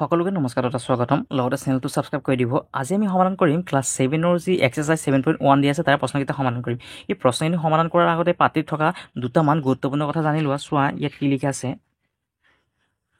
সকলোকে নমস্কাৰ তথা স্বাগতম লগতে চেনেলটো ছাবস্ক্ৰাইব কৰি দিব। আজি আমি সমাধান কৰিম ক্লাছ 7ৰ যি এক্সাৰচাইজ 7.1 দিয়া আছে তাৰ প্ৰশ্নকেইটা সমাধান কৰিম। এই প্ৰশ্নখিনি সমাধান কৰাৰ আগতে পাঠত থকা দুটামান গুৰুত্বপূৰ্ণ কথা জানি লোৱা। চোৱা ইয়াত কি লিখা আছে।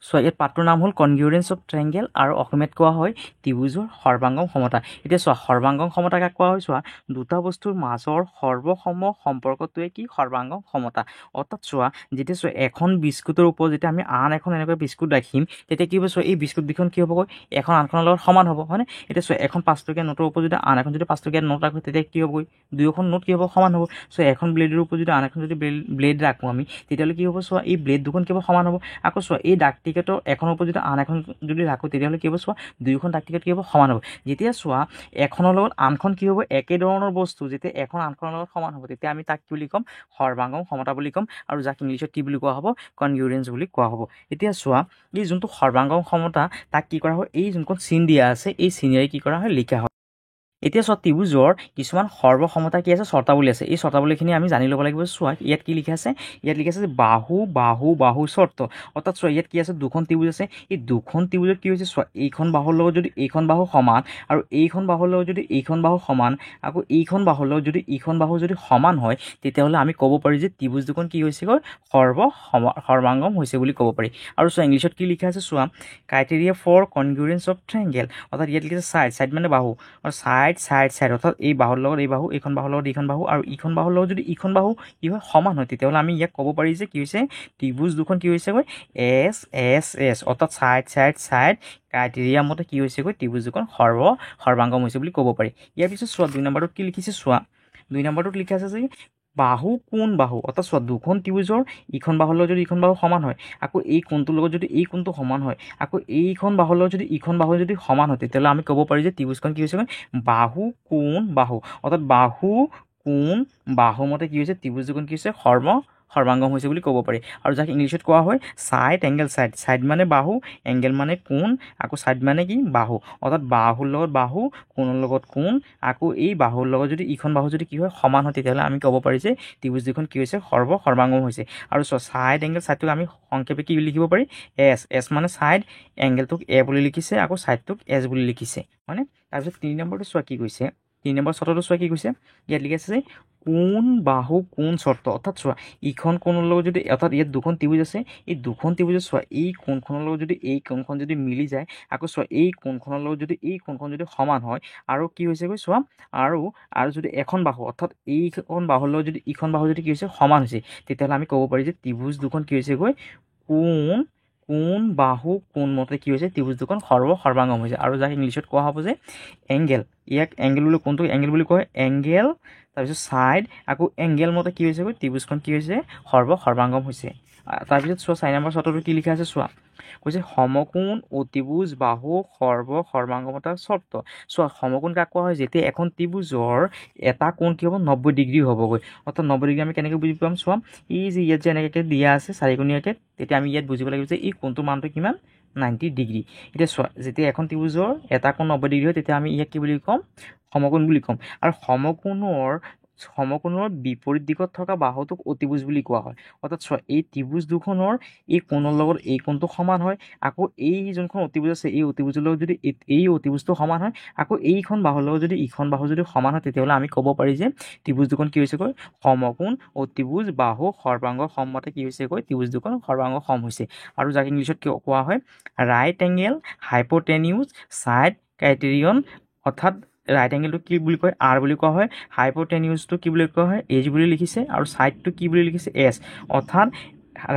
চোৱা ইয়াত পাঠটোৰ নাম হ'ল কনগ্ৰুয়েন্স অফ ট্ৰায়েংগল আৰু অসমীয়াত কোৱা হয় ত্ৰিভুজৰ সৰ্বাংগম সমতা। এতিয়া চোৱা সৰ্বাংগম সমতা কাক কোৱা হয়। চোৱা দুটা বস্তুৰ মাজৰ সৰ্বসম সম্পৰ্কটোৱে কি সৰ্বাংগম সমতা। অৰ্থাৎ চোৱা যেতিয়া চোৱা এখন বিস্কুটৰ ওপৰত যেতিয়া আমি আন এখন এনেকৈ বিস্কুট ৰাখিম তেতিয়া কি হ'ব। চোৱা এই বিস্কুট দুখন কি হ'বগৈ এখন আনখনৰ লগত সমান হ'ব হয়নে। এতিয়া চোৱা এখন 5 টকীয়া নোটৰ ওপৰত যদি আন এখন যদি 5 টকীয়া নোট ৰাখোঁ তেতিয়া কি হ'বগৈ দুয়োখন নোট কি হ'ব সমান হ'ব। চোৱা এখন ব্লেডৰ ওপৰত যদি আন এখন যদি ব্লেড ৰাখোঁ আমি তেতিয়াহ'লে কি হ'ব। চোৱা এই ব্লেড দুখন কি হ'ব সমান হ'ব। আকৌ চোৱা এই ডাক টিকেটৰ এখনৰ ওপৰত যদি আন এখন যদি ৰাখোঁ তেতিয়াহ'লে কি হ'ব। চোৱা দুয়োখন ডাক টিকেট কি হ'ব সমান হ'ব। যেতিয়া চোৱা এখনৰ লগত আনখন কি হ'ব একেধৰণৰ বস্তু যেতিয়া এখন আনখনৰ লগত সমান হ'ব তেতিয়া আমি তাক কি বুলি ক'ম সৰ্বাংগম সমতা বুলি ক'ম আৰু যাক ইংলিছত কি বুলি কোৱা হ'ব কনগ্ৰুয়েন্স বুলি কোৱা হ'ব। এতিয়া চোৱা এই যোনটো সৰ্বাংগম সমতা তাক কি কৰা হয় এই যোনখন চিন দিয়া আছে এই চিনেৰে কি কৰা হয় লিখা হয়। এতিয়া চোৱা ত্ৰিভুজৰ কিছুমান সৰ্বসমতা কি আছে চৰ্তাৱলী আছে। এই চৰ্তাৱলীখিনি আমি জানি ল'ব লাগিব। চোৱা ইয়াত কি লিখা আছে। ইয়াত লিখা আছে যে বাহু বাহু বাহু চৰ্ত। অৰ্থাৎ চোৱা ইয়াত কি আছে দুখন ত্ৰিভুজ আছে। এই দুখন ত্ৰিভুজত কি হৈছে চোৱা এইখন বাহুৰ লগত যদি এইখন বাহু সমান আৰু এইখন বাহুৰ লগত যদি এইখন বাহু সমান আকৌ এইখন বাহুৰ লগত যদি এইখন বাহু যদি সমান হয় তেতিয়াহ'লে আমি ক'ব পাৰি যে ত্ৰিভুজ দুখন কি হৈছেগৈ সৰ্বাংগম হৈছে বুলি ক'ব পাৰি। আৰু চোৱা ইংলিছত কি লিখা আছে। চোৱা ক্ৰাইটেৰিয়া ফৰ কনগ্ৰুয়েন্স অফ ট্ৰায়েংগল অৰ্থাৎ ইয়াত লিখা আছে চাইড মানে বাহু আৰু চাইড অৰ্থাৎ এই বাহুৰ লগত এই বাহু এইখন বাহুৰ লগত এইখন বাহু আৰু ইখন বাহুৰ লগত যদি ইখন বাহু কি হয় সমান হয় তেতিয়াহ'লে আমি ইয়াক ক'ব পাৰি যে কি হৈছে ত্ৰিভুজ দুখন কি হৈছেগৈ এছ অৰ্থাৎ চাইড ক্ৰাইটেৰিয়া মতে কি হৈছেগৈ ত্ৰিভুজ দুখন সৰ্বাংগম হৈছে বুলি ক'ব পাৰি। ইয়াৰ পিছত চোৱা 2 নম্বৰটোত কি লিখিছে। চোৱা 2 নম্বৰটোত লিখা আছে যে বাহু কোন বাহু অৰ্থাৎ চোৱা দুখন ত্ৰিভুজৰ ইখন বাহুৰ লগত যদি ইখন বাহু সমান হয় আকৌ এই কোণটোৰ লগত যদি এই কোণটো সমান হয় আকৌ এইখন বাহুৰ লগত যদি ইখন বাহু যদি সমান হয় তেতিয়াহ'লে আমি ক'ব পাৰি যে ত্ৰিভুজখন কি হৈছে বাহু কোণ বাহু অৰ্থাৎ বাহু কোণ বাহু মতে কি হৈছে ত্ৰিভুজ দুখন কি হৈছে সৰ্বাংগম হৈছে বুলি ক'ব পাৰি। আৰু যাক ইংলিছত কোৱা হয় চাইড এংগেল চাইড মানে বাহু এংগেল মানে কোণ আকৌ চাইড মানে কি বাহু অৰ্থাৎ বাহুৰ লগত বাহু কোণৰ লগত কোণ আকৌ এই বাহুৰ লগত যদি ইখন বাহু যদি কি হয় সমান হয় তেতিয়াহ'লে আমি ক'ব পাৰি যে ত্ৰিভুজ দুখন কি হৈছে সৰ্বাংগম হৈছে। আৰু চোৱা চাইড এংগেল চাইডটোক আমি সংক্ষেপে কি লিখিব পাৰি এছ মানে চাইড এংগেলটোক এ বুলি লিখিছে আকৌ চাইডটোক এছ বুলি লিখিছে হয়নে। তাৰপিছত 3 নম্বৰটো চোৱা কি কৈছে 3 নম্বৰ চৰ্তটো চোৱা কি কৈছে। ইয়াত লিখা আছে যে কোণ বাহু কোণ চৰ্ত অৰ্থাৎ চোৱা ইখন কোণৰ লগত যদি অৰ্থাৎ ইয়াত দুখন ত্ৰিভুজ আছে এই দুখন ত্ৰিভুজত চোৱা এই কোণখনৰ লগত যদি এই কোণখন যদি মিলি যায় আকৌ চোৱা এই কোণখনৰ লগত যদি এই কোণখন যদি সমান হয় আৰু কি হৈছেগৈ চোৱা আৰু যদি এখন বাহু অৰ্থাৎ এইখন বাহুৰ লগত যদি ইখন বাহু যদি কি হৈছে সমান হৈছে তেতিয়াহ'লে আমি ক'ব পাৰি যে ত্ৰিভুজ দুখন কি হৈছেগৈ কোণ বাহু কোণ মতে কি হৈছে ত্ৰিভুজ দুখন সৰ্বাংগম হৈছে। আৰু যাক ইংলিছত কোৱা হ'ব যে এংগেল ইয়াক এংগেল বুলি কোনটো এংগেল বুলি কয় এংগেল তাৰপিছত চাইড আকৌ এংগেল মতে কি হৈছেগৈ ত্ৰিভুজখন কি হৈছে সৰ্বাংগম হৈছে। তাৰপিছত চোৱা 4 নম্বৰ চৰ্তটো কি লিখা আছে। চোৱা কৈছে সমকোণ অতিভুজ বাহু সৰ্বাংগমতাৰ চৰ্ত। চোৱা সমকোণ কাক কোৱা হয় যেতিয়া এখন ত্ৰিভুজৰ এটা কোণ কি হ'ব 90 ডিগ্ৰী হ'বগৈ অৰ্থাৎ 90 ডিগ্ৰী আমি কেনেকৈ বুজি পাম। চোৱা এই যে ইয়াত যে এনেকৈ দিয়া আছে চাৰিকোণীয়াকৈ তেতিয়া আমি ইয়াত বুজিব লাগিব যে এই কোণটোৰ মানটো কিমান 90 ডিগ্ৰী। এতিয়া চোৱা যেতিয়া এখন ত্ৰিভুজৰ এটা কোণ 90 ডিগ্ৰী হয় তেতিয়া আমি ইয়াক কি বুলি ক'ম সমকোণ বুলি ক'ম। আৰু সমকোণৰ বিপৰীত দিশত থকা বাহুটোক অতিভুজ বুলি কোৱা হয়। অৰ্থাৎ চোৱা এই ত্ৰিভুজ দুখনৰ এই কোণৰ লগত এই কোণটো সমান হয় আকৌ এই যোনখন অতিভুজ আছে এই অতিভুজৰ লগত যদি এই অতিভুজটো সমান হয় আকৌ এইখন বাহুৰ লগত যদি ইখন বাহু যদি সমান হয় তেতিয়াহ'লে আমি ক'ব পাৰি যে ত্ৰিভুজ দুখন কি হৈছেগৈ সমকোণ অতিভুজ বাহু সৰ্বাংগম মতে কি হৈছেগৈ ত্ৰিভুজ দুখন সৰ্বাংগম হৈছে। আৰু যাক ইংলিছত কোৱা হয় ৰাইট এংগেল হাইপ'টেনিউজ চাইড ক্ৰাইটেৰিয়ন অৰ্থাৎ ৰাইট এংগেলটো কি বুলি কয় আৰ বুলি কোৱা হয় হাইপ'টেনিউজটো কি বুলি কোৱা হয় এইচ বুলি লিখিছে আৰু চাইডটো কি বুলি লিখিছে এছ অৰ্থাৎ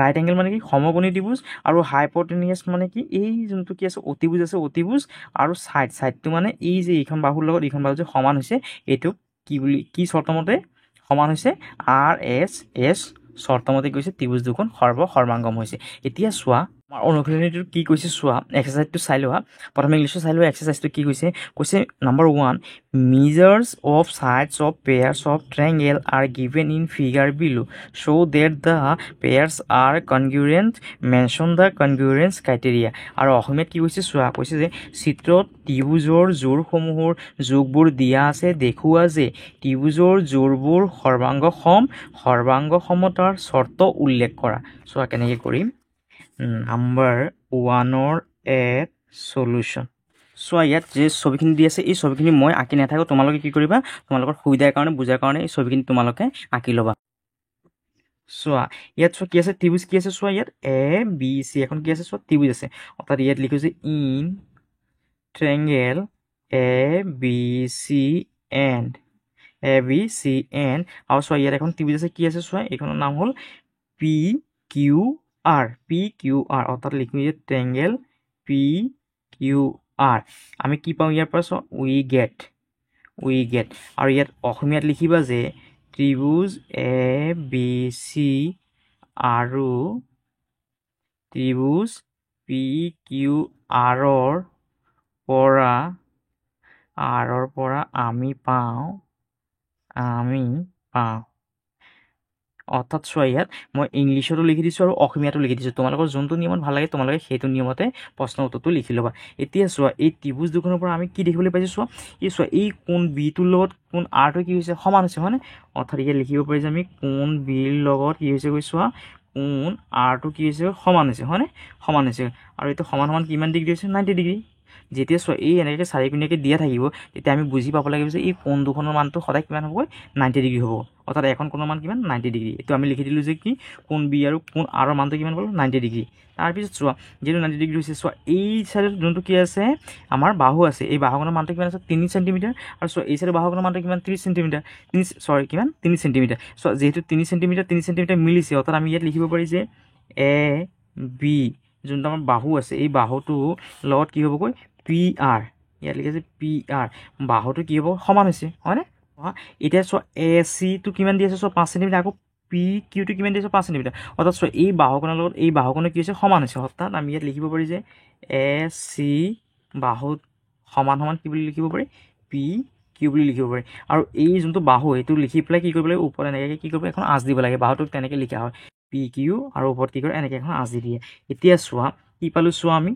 ৰাইট এংগেল মানে কি সমকোণী ত্ৰিভুজ আৰু হাইপ'টেনিয়াছ মানে কি এই যোনটো কি আছে অতিভুজ আৰু চাইডটো মানে এই যে এইখন বাহুৰ লগত এইখন বাহু যে সমান হৈছে এইটোক কি চৰ্তমতে সমান হৈছে এছ চৰ্তমতে কৈছে ত্ৰিভুজ দুখন সৰ্বাংগম হৈছে। এতিয়া চোৱা আমাৰ অনুশীলনীটো কি কৈছে চোৱা এক্সাৰচাইজটো চাই লোৱা। প্ৰথমে ইংলিছত চাই লোৱা এক্সাৰচাইজটো কি কৈছে number 1 measures of sides of pairs of triangle are given in figure below so that the pairs are congruent mention the congruence criteria। আৰু অসমীয়াত কি কৈছে চোৱা কৈছে যে চিত্ৰত ত্ৰিভুজৰ জোৰসমূহৰ যোগবোৰ দিয়া আছে দেখুওৱা যে ত্ৰিভুজৰ জোৰবোৰ সৰ্বাংগসমতাৰ চৰ্ত উল্লেখ কৰা। চোৱা কেনেকৈ কৰিম নম্বৰ 1ৰ এ সলিউশ্যন চোৱা ইয়াত যে ছবিখিনি দি আছে এই ছবিখিনি মই আঁকি নাথাকোঁ তোমালোকে কি কৰিবা তোমালোকৰ সুবিধাৰ কাৰণে বুজাৰ কাৰণে এই ছবিখিনি তোমালোকে আঁকি ল'বা চোৱা ইয়াত চোৱা কি আছে ত্ৰিভুজ কি আছে চোৱা ইয়াত এ বি চি এখন কি আছে চোৱা ত্ৰিভুজ আছে অৰ্থাৎ ইয়াত লিখিছোঁ in triangle A B C and আৰু চোৱা ইয়াত এখন ত্ৰিভুজ আছে কি আছে চোৱা এইখনৰ নাম হ'ল পি কিউ আৰ অৰ্থাৎ লিখিম যে ট্ৰায়েংগল পি কিউ আৰ আমি কি পাওঁ ইয়াৰ পৰা চোৱা উই গেট আৰু ইয়াত অসমীয়াত লিখিবা যে ত্ৰিভুজ এ বি চি আৰু ত্ৰিভুজ পি কিউ আৰৰ পৰা আমি পাওঁ অৰ্থাৎ চোৱা ইয়াত মই ইংলিছতো লিখি দিছোঁ আৰু অসমীয়াতো লিখি দিছোঁ তোমালোকৰ যোনটো নিয়মত ভাল লাগে তোমালোকে সেইটো নিয়মতে প্ৰশ্ন উত্তৰটো লিখি ল'বা এতিয়া চোৱা এই ত্ৰিভুজ দুখনৰ পৰা আমি কি দেখিবলৈ পাইছোঁ চোৱা এই কোণ বিটোৰ লগত কোণ আৰটো কি হৈছে সমান হৈছে হয়নে অৰ্থাৎ ইয়াত লিখিব পাৰি যে আমি কোণ বিৰ লগত কি হৈছে গৈ চোৱা কোণ আৰটো কি হৈছে সমান হৈছে হয়নে সমান হৈছে আৰু এইটো সমান কিমান ডিগ্ৰী হৈছে 90 ডিগ্ৰী যেতিয়া চোৱা এই এনেকৈ চাৰিকোণীয়াকৈ দিয়া থাকিব তেতিয়া আমি বুজি পাব লাগিব যে এই কোণ দুখনৰ মানটো সদায় কিমান হ'ব 90 ডিগ্ৰী হ'ব অৰ্থাৎ এখন কোণৰ মান কিমান 90 ডিগ্ৰী এইটো আমি লিখি দিলোঁ যে কি কোণ বি আৰু কোণ আৰৰ মানটো কিমান পালোঁ 90 ডিগ্ৰী তাৰপিছত চোৱা যিহেতু 90 ডিগ্ৰী হৈছে চোৱা এই চাইডত যোনটো কি আছে আমাৰ বাহু আছে এই বাহুখনৰ মানটো কিমান আছে 3 চেণ্টিমিটাৰ আৰু চোৱা এই চাইডৰ বাহুখনৰ মানটো কিমান 30 চেণ্টিমিটাৰ 3 চেণ্টিমিটাৰ চোৱা যিহেতু 3 চেণ্টিমিটাৰ মিলিছে অৰ্থাৎ আমি ইয়াত লিখিব পাৰি যে এ বি যোনটো আমাৰ বাহু আছে এই বাহুটো লগত কি হ'বগৈ পি আৰ ইয়াত লিখিছে পি আৰ বাহুটো কি হ'ব সমান হৈছে হয়নে এতিয়া চোৱা এ চিটো কিমান দি আছে চোৱা 5 চেণ্টিমিটাৰ আকৌ পি কিউটো কিমান দি আছে 5 চেণ্টিমিটাৰ অৰ্থাৎ চোৱা এই বাহুখনৰ লগত এই বাহুখনৰ কি হৈছে সমান হৈছে অৰ্থাৎ আমি ইয়াত লিখিব পাৰি যে এ চি বাহুত সমান কি বুলি লিখিব পাৰি পি কিউ বুলি লিখিব পাৰি আৰু এই যোনটো বাহু এইটো লিখি পেলাই কি কৰিব লাগে ওপৰত এনেকৈ কি কৰিব এখন আঁচ দিব লাগে বাহুটোক তেনেকৈ লিখা হয় পি কিউ আৰু ওপৰত কি কৰে এনেকৈ এখন আঁচ দি দিয়ে এতিয়া চোৱা কি পালোঁ চোৱা আমি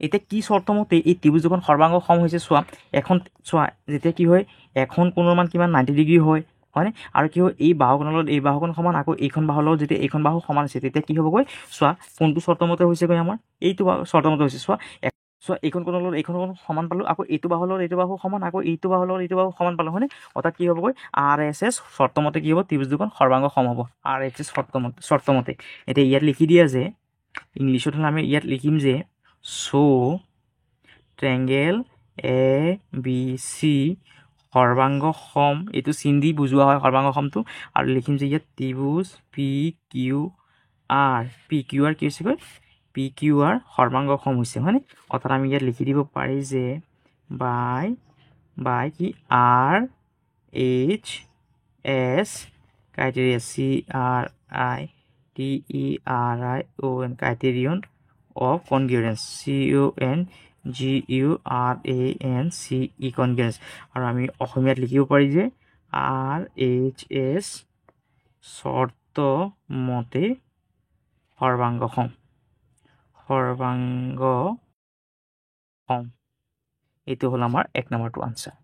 এতিয়া কি চৰ্ত মতে এই ত্ৰিভুজ দুখন সৰ্বাংগ সম হৈছে চোৱা এখন চোৱা যেতিয়া কি হয় এখন কোণৰ মান কিমান 90 ডিগ্ৰী হয়নে আৰু কি হয় এই বাহুখনৰ লগত এই বাহুখন সমান আকৌ এইখন বাহুৰ লগত যেতিয়া এইখন বাহু সমান হৈছে তেতিয়া কি হ'বগৈ চোৱা কোনটো চৰ্তমতে হৈছেগৈ আমাৰ এইটো চৰ্তমতে হৈছে চোৱা এইখন কোণৰ লগত এইখন কোণ সমান পালোঁ আকৌ এইটো বাহুৰ লগত এইটো বাহু সমান আকৌ এইটো বাহুৰ লগত এইটো বাহু সমান পালোঁ হয়নে অৰ্থাৎ কি হ'বগৈ RHS চৰ্তমতে কি হ'ব ত্ৰিভুজ দুখন সৰ্বাংগ সম হ'ব RHS চৰ্তমতে এতিয়া ইয়াত লিখি দিয়া যে ইংলিছত হ'লে আমি ইয়াত লিখিম যে ট্ৰায়েংগল এ বি চি সৰ্বাংগ সম এইটো চিন দি বুজোৱা হয় সৰ্বাংগ সমটো আৰু লিখিম যে ইয়াত ত্ৰিভুজ পি কিউ আৰ কি হৈছেগৈ পি কিউ আৰ সৰ্বাংগ সম হৈছে হয়নে অৰ্থাৎ আমি ইয়াত লিখি দিব পাৰি যে বাই কি R H S criteria CRITERION criterion of congruence CONGURANCE congruence আৰু আমি অসমীয়াত লিখিব পাৰি যে RHS চৰ্ত মতে সৰ্বাংগ সম এইটো হ'ল আমাৰ 1 নম্বৰটো আনচাৰ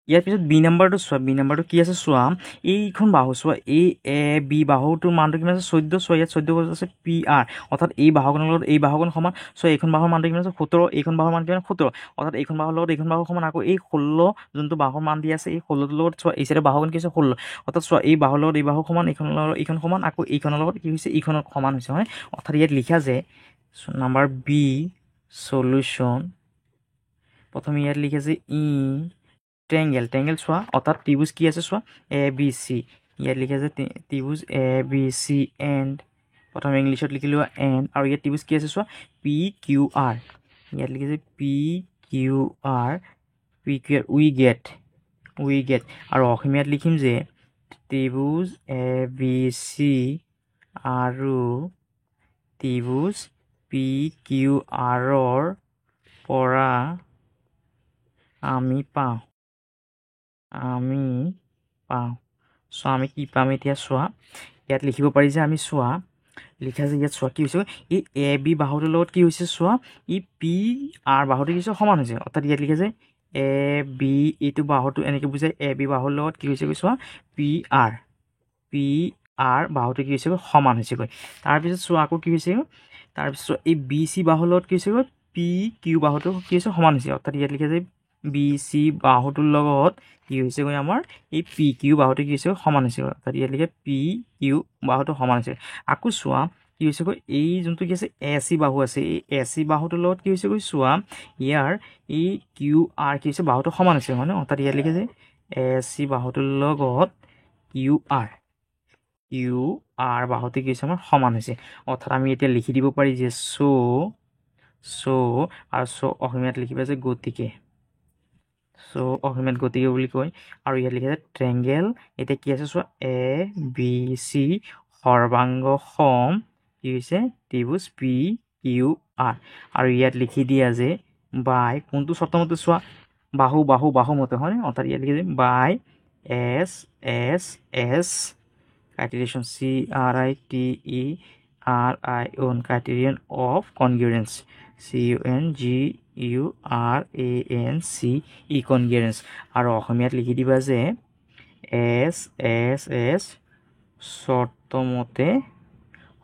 ইয়াৰ পিছত বি নম্বৰটো চোৱা বি নম্বৰটো কি আছে চোৱা এইখন বাহু চোৱা এই এ বি বাহুটোৰ মানটো কিমান আছে 14 চোৱা ইয়াত 14 আছে পি আৰ অৰ্থাৎ এই বাহুখনৰ লগত এই বাহুখন সমান চোৱা এইখন বাহুৰ মানটো কিমান আছে 17 এইখন বাহুৰ মান কিমান 17 অৰ্থাৎ এইখন বাহুৰ লগত এইখন বাহু সমান আকৌ এই 16 যোনটো বাহুৰ মান দি আছে এই 16টোৰ লগত চোৱা এই চাইডৰ বাহুখন কি আছে 16 অৰ্থাৎ চোৱা এই বাহুৰ লগত এই বাহু সমান এইখনৰ লগত এইখন সমান আকৌ এইখনৰ লগত কি হৈছে এইখনৰ সমান হৈছে হয় অৰ্থাৎ ইয়াত লিখা যে নাম্বাৰ বি সলিউশ্যন প্ৰথমে ইয়াত লিখে যে ট্ৰায়েংগল চোৱা অৰ্থাৎ ত্ৰিভুজ কি আছে চোৱা এ বি চি ইয়াত লিখে যে ত্ৰিভুজ এ বি চি এণ্ড প্ৰথমে ইংলিছত লিখি লোৱা এণ্ড আৰু ইয়াত ত্ৰিভুজ কি আছে চোৱা পি কিউ আৰ ইয়াত লিখে যে P Q R we get আৰু অসমীয়াত লিখিম যে ত্ৰিভুজ এ বি চি আৰু ত্ৰিভুজ পি কিউ আৰৰ পৰা আমি পাওঁ চোৱা আমি কি পাম এতিয়া চোৱা ইয়াত লিখিব পাৰি যে আমি চোৱা লিখা যে ইয়াত চোৱা কি হৈছে এই এ বি বাহুটোৰ লগত কি হৈছে চোৱা ই পি আৰ বাহুটো কি হৈছে সমান হৈছে অৰ্থাৎ ইয়াত লিখে যে এ বি এইটো বাহুটো এনেকৈ বুজায় এ বি বাহুৰ লগত কি হৈছেগৈ চোৱা পি আৰ বাহুটো কি হৈছেগৈ সমান হৈছেগৈ তাৰপিছত চোৱা আকৌ কি হৈছেগৈ তাৰপিছত এই বি চি বাহুৰ লগত কি হৈছেগৈ পি কিউ বাহুটো কি হৈছে সমান হৈছে অৰ্থাৎ ইয়াত লিখা যায় বি চি বাহুটোৰ লগত কি হৈছেগৈ আমাৰ এই পি কিউ বাহুটো কি হৈছে সমান হৈছে অৰ্থাৎ ইয়াত লিখে পি কিউ বাহুটো সমান হৈছে আকৌ চোৱা কি হৈছেগৈ এই যোনটো কি আছে এ চি বাহু আছে এই এ চি বাহুটোৰ লগত কি হৈছেগৈ চোৱা ইয়াৰ এই কিউ আৰ কি হৈছে বাহুটো সমান হৈছে হয়নে অৰ্থাৎ ইয়াত লিখে যে এ চি বাহুটোৰ লগত কিউ আৰ বাহুটো কি হৈছে আমাৰ সমান হৈছে অৰ্থাৎ আমি এতিয়া লিখি দিব পাৰি যে আৰু অসমীয়াত লিখিবা যে গতিকে অসমীয়াত গতিকে বুলি কয় আৰু ইয়াত লিখা যায় ট্ৰেংগেল এতিয়া কি আছে চোৱা এ বি চি সৰ্বাংগ সম কি হৈছে ত্ৰিভুজ পি কিউ আৰ আৰু ইয়াত লিখি দিয়া যে বাই কোনটো চৰ্তমতে চোৱা বাহু মতে হয়নে অৰ্থাৎ ইয়াত লিখি যে বাই S criterion CRITERION criterion of congruence CONGURANCE congruence আৰু অসমীয়াত লিখি দিবা যে এছ চৰ্তমতে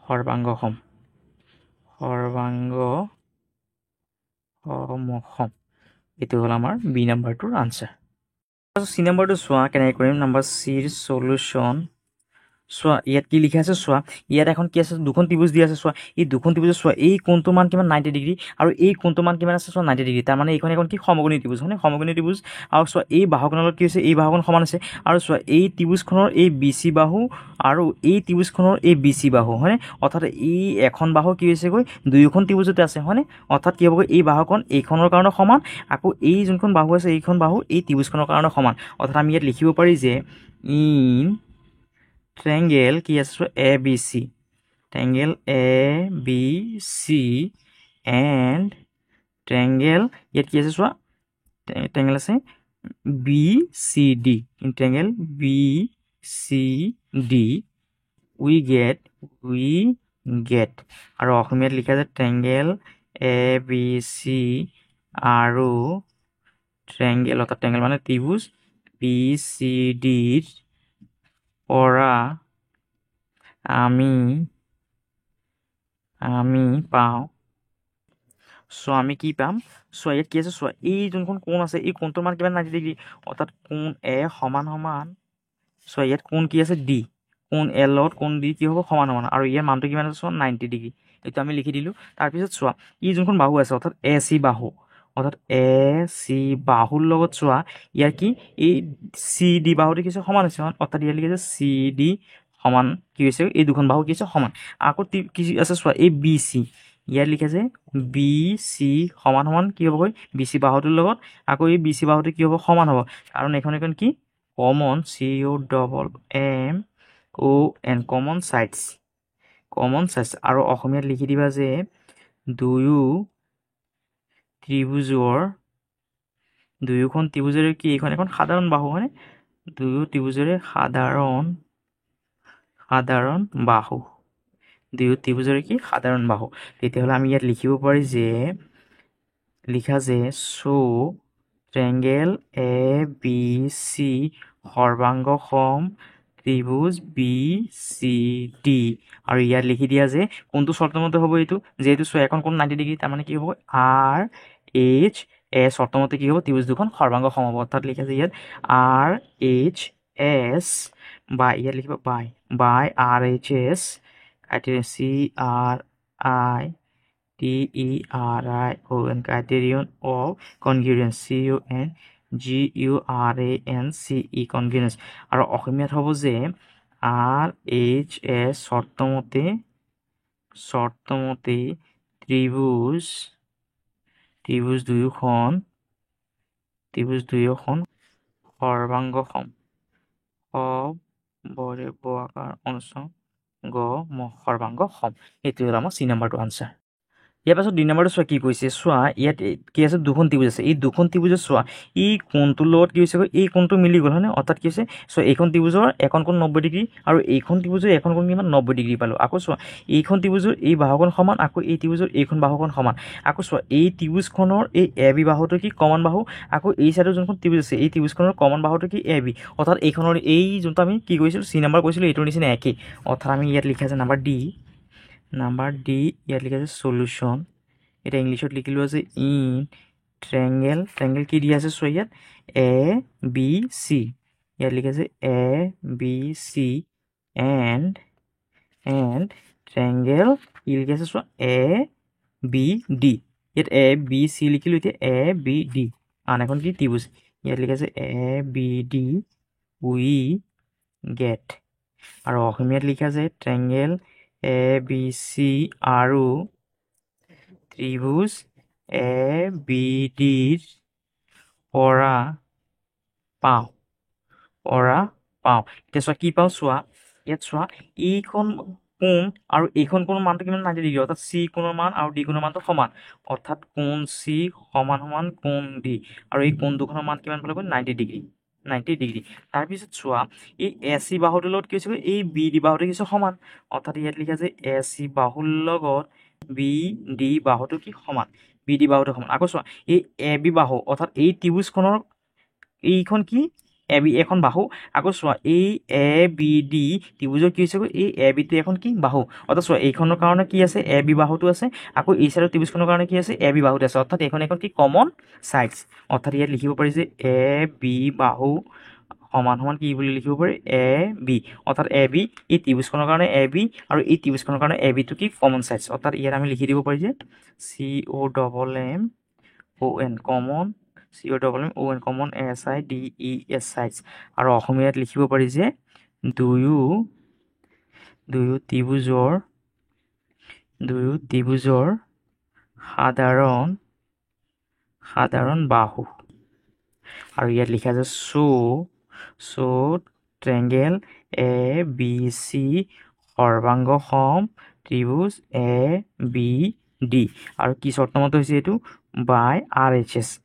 সৰ্বাংগ সম এইটো হ'ল আমাৰ বি নাম্বাৰটোৰ আনচাৰ চি নাম্বাৰটো চোৱা কেনেকৈ কৰিম নাম্বাৰ চিৰ সলিউশ্যন চোৱা ইয়াত কি লিখা আছে চোৱা ইয়াত এখন কি আছে দুখন ত্ৰিভুজ দিয়া আছে চোৱা এই দুখন ত্ৰিভুজ চোৱা এই কোণটোৰ মান কিমান 90 ডিগ্ৰী আৰু এই কোণটোৰ মান কিমান আছে চোৱা 90 ডিগ্ৰী তাৰ মানে এইখন কি সমকোণী ত্ৰিভুজ হয়নে সমকোণী ত্ৰিভুজ আৰু চোৱা এই বাহুখনৰ লগত কি হৈছে এই বাহুখন সমান আছে আৰু চোৱা এই ত্ৰিভুজখনৰ এই BC বাহু আৰু এই ত্ৰিভুজখনৰ এই BC বাহু হয়নে অৰ্থাৎ এই এখন বাহু কি হৈছেগৈ দুয়োখন ত্ৰিভুজতে আছে হয়নে অৰ্থাৎ কি হ'বগৈ এই বাহুখন এইখনৰ কাৰণে সমান আকৌ এই যোনখন বাহু আছে এইখন বাহু এই ত্ৰিভুজখনৰ কাৰণে সমান অৰ্থাৎ আমি ইয়াত লিখিব পাৰি যে ইন ট্ৰেংগেল কি আছে ABC triangle ABC and triangle ইয়াত কি আছে চোৱা ট্ৰেংগেল আছে BCD in triangle BCD we get আৰু অসমীয়াত লিখা যায় ট্ৰেংগেল ABC আৰু ট্ৰেংগেল অৰ্থাৎ ট্ৰেংগেল মানে ত্ৰিভুজ BCDৰ পৰা আমি পাওঁ সো আমি কি পাম সো ইয়াত কি আছে চোৱা এই যোনখন কোণ আছে এই কোণটোৰ মান কিমান 90 ডিগ্ৰী অৰ্থাৎ কোণ এ সমান সো ইয়াত কোণ কি আছে ডি কোণ এৰ লগত কোণ ডি কি হ'ব সমান আৰু ইয়াৰ মানটো কিমান আছে চোৱা 90 ডিগ্ৰী এইটো আমি লিখি দিলোঁ তাৰপিছত চোৱা এই যোনখন বাহু আছে অৰ্থাৎ AC বাহু অৰ্থাৎ AC বাহুৰ লগত চোৱা ইয়াৰ কি এই CD বাহুটো কি সমান হৈছে অৰ্থাৎ ইয়াত লিখিছে CD সমান কি হৈছে এই দুখন বাহু কি হৈছে সমান আকৌ কি আছে চোৱা এই BC ইয়াত লিখে যে BC সমান কি হ'বগৈ BC বাহুটোৰ লগত আকৌ এই BC বাহুটো কি হ'ব সমান হ'ব কাৰণ এখন কি কমন COMMON কমন সাইডস আৰু অসমীয়াত লিখি দিবা যে দুয়োখন ত্ৰিভুজৰে কি এইখন এখন সাধাৰণ বাহু হয়নে দুয়ো ত্ৰিভুজৰে সাধাৰণ বাহু তেতিয়াহ'লে আমি ইয়াত লিখিব পাৰি যে সো ট্ৰেংগেল ABC সৰ্বাংগ সম ত্ৰিভুজ BCD আৰু ইয়াত লিখি দিয়া যে কোনটো চৰ্তমতে হ'ব এইটো যেহেতু চোৱা এখন কোণ 90 ডিগ্ৰী তাৰ মানে কি হ'ব RHS চৰ্তমতে কি হ'ব ত্ৰিভুজ দুখন সৰ্বাংগ সম হ'ব অৰ্থাৎ লিখা আছে ইয়াত RHS বা ইয়াত লিখিব বাই RHS CRITERION criterion of congruence CONGURANCE congruence আৰু অসমীয়াত হ'ব যে RHS চৰ্তমতে ত্ৰিভুজ দুয়োখন সৰ্বাংগ সম বৰ্গাকাৰ অনুসংগ সৰ্বাংগ সম এইটো হ'ল আমাৰ চি নাম্বাৰটো আনচাৰ ইয়াৰ পাছত দুই নম্বৰটো চোৱা কি কৈছে চোৱা ইয়াত কি আছে দুখন ত্ৰিভুজ আছে এই দুখন ত্ৰিভুজত চোৱা এই কোণটোৰ লগত কি হৈছে এই কোণটো মিলি গ'ল হয়নে অৰ্থাৎ কি হৈছে চোৱা এইখন ত্ৰিভুজৰ এখন কোণ 90 ডিগ্ৰী আৰু এইখন ত্ৰিভুজৰ এখন কোণ কিমান 90 ডিগ্ৰী পালোঁ আকৌ চোৱা এইখন ত্ৰিভুজৰ এই বাহুখন সমান আকৌ এই ত্ৰিভুজৰ এইখন বাহুখন সমান আকৌ চোৱা এই ত্ৰিভুজখনৰ এই AB বাহুটো কি কমন বাহু আকৌ এই চাইডৰ যোনখন ত্ৰিভুজ আছে এই ত্ৰিভুজখনৰ কমন বাহুটো কি AB অৰ্থাৎ এইখনৰ এই যোনটো আমি কি কৰিছিলোঁ চি নাম্বাৰ কৈছিলোঁ এইটোৰ নিচিনা একেই অৰ্থাৎ আমি ইয়াত লিখা আছে নাম্বাৰ ডি ইয়াত লিখা আছে সলিউশ্যন এটা ইংলিছত লিখিলোঁ আছে ইন ট্ৰেংগেল কি দিয়া আছে চোৱা ইয়াত এ বি চি ইয়াত লিখা আছে এ বি চি এণ্ড ট্ৰেংগেল কি লিখি আছে চোৱা এ বি ডি ইয়াত এ বি চি লিখিলোঁ এতিয়া এ বি ডি আন এখন কি ত্ৰিভুজ ইয়াত লিখা আছে A B D we get আৰু অসমীয়াত লিখা আছে ট্ৰেংগেল এ বি চি আৰু ত্ৰিভুজ এ বি ডিৰ পৰা পাওঁ এতিয়া চোৱা কি পাওঁ চোৱা ইয়াত চোৱা এইখন কোণ আৰু এইখন কোণৰ মানটো কিমান 90 ডিগ্ৰী অৰ্থাৎ চি কোণৰ মান আৰু ডি কোণৰ মানটো সমান অৰ্থাৎ কোণ চি সমান কোণ ডি আৰু এই কোণ দুখনৰ মান কিমান পালে 90 ডিগ্ৰী তাৰপিছত চোৱা এই এ চি বাহুটোৰ লগত কি হৈছে এই বি ডি বাহুটো কিছু সমান অৰ্থাৎ ইয়াত লিখা যে এ চি বাহুৰ লগত বি ডি বাহুটো কি সমান বি ডি বাহুটো সমান আকৌ চোৱা এই এ বি বাহু অৰ্থাৎ এই ত্ৰিভুজখনৰ এইখন কি এ বি এখন বাহু আকৌ চোৱা এই এ বি ডি ত্ৰিভুজৰ কি হৈছে এই এ বিটো এখন কি বাহু অৰ্থাৎ চোৱা এইখনৰ কাৰণে কি আছে এ বি বাহুটো আছে আকৌ এই চাইডৰ ত্ৰিভুজখনৰ কাৰণে কি আছে এ বি বাহুটো আছে অৰ্থাৎ এখন কি কমন সাইডছ অৰ্থাৎ ইয়াত লিখিব পাৰি যে এ বি বাহু সমান কি বুলি লিখিব পাৰি এ বি অৰ্থাৎ এ বি এই ত্ৰিভুজখনৰ কাৰণে এ বি আৰু এই ত্ৰিভুজখনৰ কাৰণে এ বিটো কি কমন সাইডছ অৰ্থাৎ ইয়াত আমি লিখি দিব পাৰি যে C O' double M O' N common COMMON common SIDES sides আৰু অসমীয়াত লিখিব পাৰি যে দুয়ো ত্ৰিভুজৰ সাধাৰণ বাহু আৰু ইয়াত লিখা আছে so ট্ৰেংগেল A B C সৰ্বাংগসম ত্ৰিভুজ A B D আৰু কি চৰ্ত মতে হৈছে এইটো বাই RHS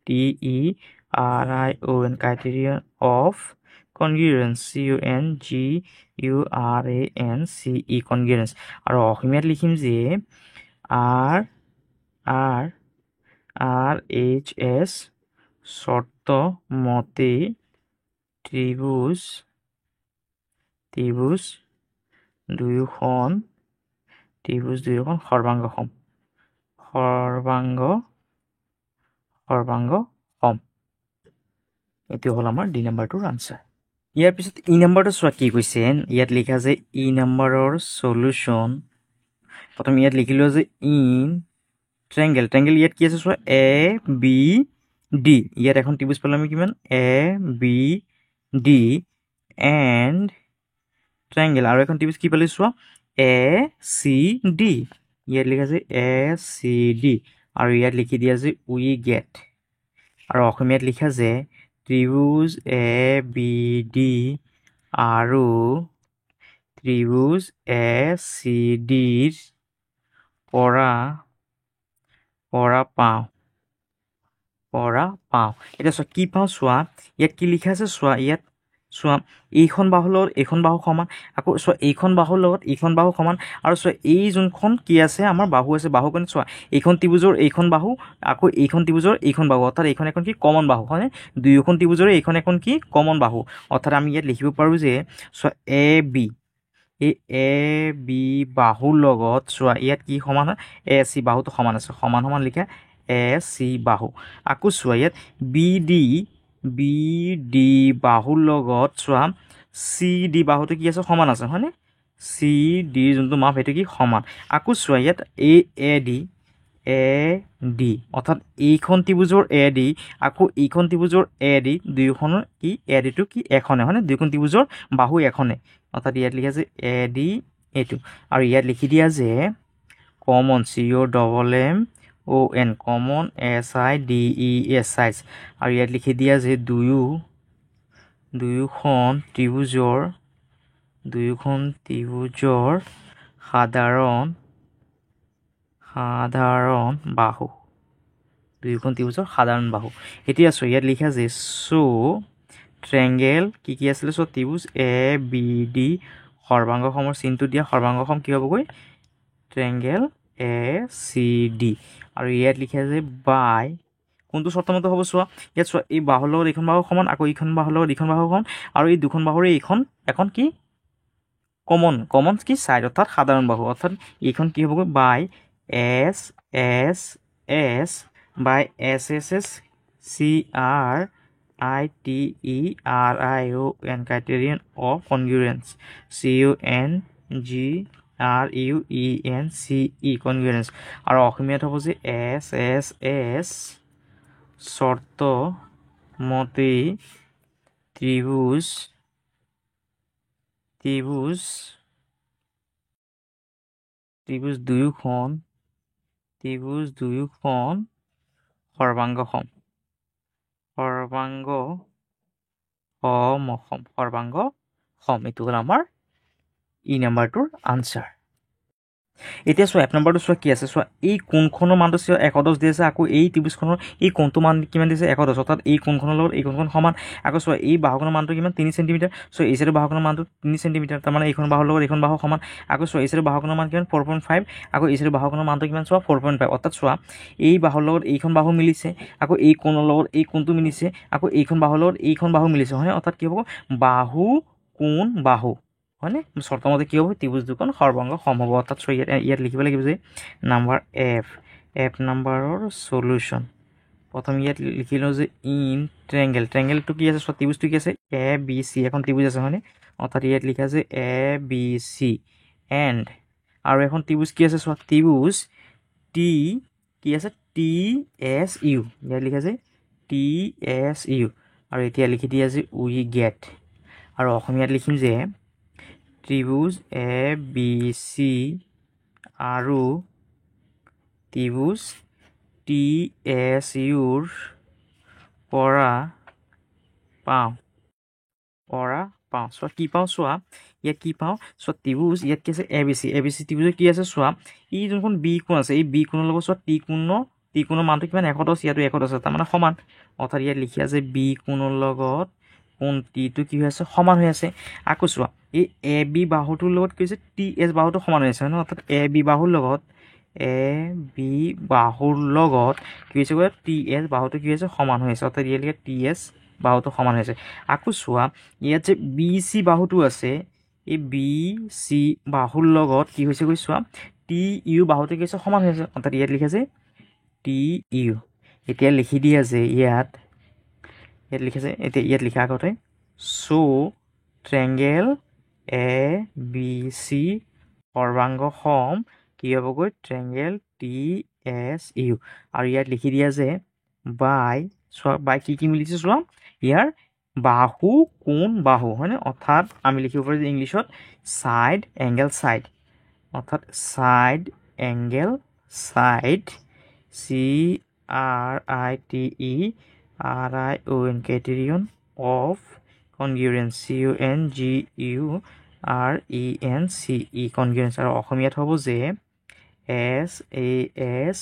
CRITERION criterion of congruence CONGURANCE congruence আৰু অসমীয়াত লিখিম যে RHS চৰ্ত মতে ত্ৰিভুজ দুয়োখন সৰ্বাংগসম এইটো হ'ল আমাৰ ডি নাম্বাৰটোৰ আনচাৰ ইয়াৰ পিছত ই নাম্বাৰটো চোৱা কি কৈছে ইয়াত লিখা যে ই নাম্বাৰৰ সলিউশ্যন প্ৰথম ইয়াত লিখিলোঁ যে ইন ট্ৰেংগেল ইয়াত কি আছে চোৱা এ বি ডি ইয়াত এখন ত্ৰিভুজ পালে আমি কিমান এ বি ডি এণ্ড ট্ৰেংগেল আৰু এখন ত্ৰিভুজ কি পালে চোৱা এ চি ডি ইয়াত লিখা আছে এ চি ডি আৰু ইয়াত লিখি দিয়া যে উই গেট আৰু অসমীয়াত লিখা যে ত্ৰিভুজ এ বি ডি আৰু ত্ৰিভুজ এ চি ডিৰ পৰা পাওঁ এতিয়া চোৱা কি পাওঁ চোৱা ইয়াত কি লিখা আছে চোৱা ইয়াত চোৱা এইখন বাহুৰ লগত এইখন বাহু সমান আকৌ চোৱা এইখন বাহুৰ লগত এইখন বাহু সমান আৰু চোৱা এই যোনখন কি আছে আমাৰ বাহু আছে বাহু কাৰণে চোৱা এইখন ত্ৰিভুজৰ এইখন বাহু আকৌ এইখন ত্ৰিভুজৰ এইখন বাহু অৰ্থাৎ এইখন এখন কি কমন বাহু হয়নে দুয়োখন ত্ৰিভুজৰে এইখন এখন কি কমন বাহু অৰ্থাৎ আমি ইয়াত লিখিব পাৰোঁ যে চোৱা এ বি এই এ বি বাহুৰ লগত চোৱা ইয়াত কি সমান হয় এ চি বাহুটো সমান আছে সমান লিখা এ চি বাহু আকৌ চোৱা ইয়াত বি ডি বাহুৰ লগত চোৱা চি ডি বাহুটো কি আছে সমান আছে হয়নে চি ডিৰ যোনটো মাপ সেইটো কি সমান আকৌ চোৱা ইয়াত এ ডি অৰ্থাৎ এইখন ত্ৰিভুজৰ এ ডি আকৌ এইখন ত্ৰিভুজৰ এ ডি দুয়োখনৰ কি এ ডিটো কি এখনে হয়নে দুয়োখন ত্ৰিভুজৰ বাহু এখনে অৰ্থাৎ ইয়াত লিখা আছে এ ডি এইটো আৰু ইয়াত লিখি দিয়া যে common COMMON common SIDES sides আৰু ইয়াত লিখি দিয়া যে দুয়োখন ত্ৰিভুজৰ সাধাৰণ বাহু এতিয়া চোৱা ইয়াত লিখা যে ট্ৰেংগেল কি আছিলে চোৱা ত্ৰিভুজ এ বি ডি সৰ্বাংগসমৰ চিনটো দিয়া সৰ্বাংগসম কি হ'বগৈ ট্ৰেংগেল এ চি ডি আৰু ইয়াত লিখা যে বাই কোনটো চৰ্তমতে হ'ব চোৱা ইয়াত চোৱা এই বাহুৰ লগত এইখন বাহু সমান আকৌ এইখন বাহুৰ লগত এইখন বাহু সমান আৰু এই দুখন বাহুৰে এইখন এখন কি কমন কি সাইড অর্থাৎ সাধারণ বাহু অর্থাৎ এইখন কি হ'ব বাই এস এস এস বাই S S S C R I T E R I O N criterion of congruence C U N G R U E N C E congruence আৰু অসমীয়াত হ'ব যে এস এস এস শৰ্ত মতে ত্ৰিভুজ দুয়োখন সৰ্বাংগ সম এইটো হ'ল আমাৰ ই নাম্বাৰটোৰ আনচাৰ এতিয়া চোৱা 1 নম্বৰটো চোৱা কি আছে চোৱা এই কোণখনৰ মানটো চোৱা 110 দি আছে আকৌ এই ত্ৰিভুজখনৰ এই কোণটো মান কিমান দিছে 110 অৰ্থাৎ এই কোণখনৰ লগত এই কোণখন সমান আকৌ চোৱা এই বাহুখনৰ মানটো কিমান 3 সেন্টিমিটাৰ চোৱা এই সাইডৰ বাহুখনৰ মানটো 3 সেন্টিমিটাৰ তাৰ মানে এইখন বাহুৰ লগত এইখন বাহু সমান আকৌ চোৱা এই সাইডৰ বাহুখনৰ মান কিমান 4.5 আকৌ এই সাইডৰ বাহুখনৰ মানটো কিমান চোৱা 4.5 অৰ্থাৎ চোৱা এই বাহুৰ লগত এইখন বাহু মিলিছে আকৌ এই কোণৰ লগত এই কোণটো মিলিছে আকৌ এইখন বাহুৰ লগত এইখন বাহু মিলিছে হয় অৰ্থাৎ কি হ'ব বাহু কোণ বাহু হয়নে শৰ্তমতে কি হ'ব ত্ৰিভুজ দুখন সৰ্বাংগ সম হ'ব অৰ্থাৎ ইয়াত লিখিব লাগিব যে নাম্বাৰ এফ নাম্বাৰৰ সলিউশন প্ৰথম ইয়াত লিখিলো যে ইন ট্ৰায়াঙ্গেলটো কি আছে চোৱা ত্ৰিভুজটো কি আছে এ বি সি এখন ত্ৰিভুজ আছে হয়নে অৰ্থাৎ ইয়াত লিখা আছে এ বি সি এণ্ড আৰু এখন ত্ৰিভুজ কি আছে চোৱা ত্ৰিভুজ টি কি আছে টি এছ ইউ ইয়াত লিখা আছে টি এছ ইউ আৰু এতিয়া লিখি দিয়া আছে উই গেট আৰু অসমীয়াত লিখিম যে ত্ৰিভুজ এ বি সি আৰু ত্ৰিভুজ টি এছ ইউৰ পৰা পাওঁ চোৱা কি পাওঁ চোৱা ইয়াত কি পাওঁ চোৱা ত্ৰিভুজ ইয়াত কি আছে এ বি চি ত্ৰিভুজৰ কি আছে চোৱা ই যোনখন বি কোণ আছে এই বি কোণৰ লগত চোৱা টি কোণৰ মানটো কিমান 110 ইয়াতো 110 আছে তাৰমানে সমান অৰ্থাৎ ইয়াত লিখি আছে বি কোণৰ লগত কোণ টিটো কি হৈ আছে সমান হৈ আছে আকৌ চোৱা এই এ বি বাহুটোৰ লগত কি হৈছে টি এছ বাহুটো সমান হৈ আছে হয় ন অৰ্থাৎ এ বি বাহুৰ লগত কি হৈছে টি এছ বাহুটো কি হৈছে সমান হৈ আছে অৰ্থাৎ ইয়াত লিখে টি এছ বাহুটো সমান হৈ আছে আকৌ চোৱা ইয়াত যে বি চি বাহুটো আছে এই বি চি বাহুৰ লগত কি হৈছে গৈ চোৱা টি ইউ বাহুটো কি হৈছে সমান হৈ আছে অৰ্থাৎ ইয়াত লিখে যে টি ইউ এতিয়া লিখি দিয়া যে ইয়াত লিখিছে এতিয়া ইয়াত লিখা আগতে সো ট্ৰায়াঙ্গেল এ বি সি সৰ্বাংগ সম কি হ'বগৈ ট্ৰায়াঙ্গেল টি এছ ইউ আৰু ইয়াত লিখি দিয়া যে বাই কি মিলিছে চোৱা ইয়াৰ বাহু কোণ বাহু হয়নে অৰ্থাৎ আমি লিখিব পাৰোঁ যে ইংলিছত সাইড এংগেল সাইড অৰ্থাৎ side angle side C R I T E R I O N criterion of congruence C U N G U R E N C E congruence আৰু অসমীয়াত হ'ব যে এছ এ এছ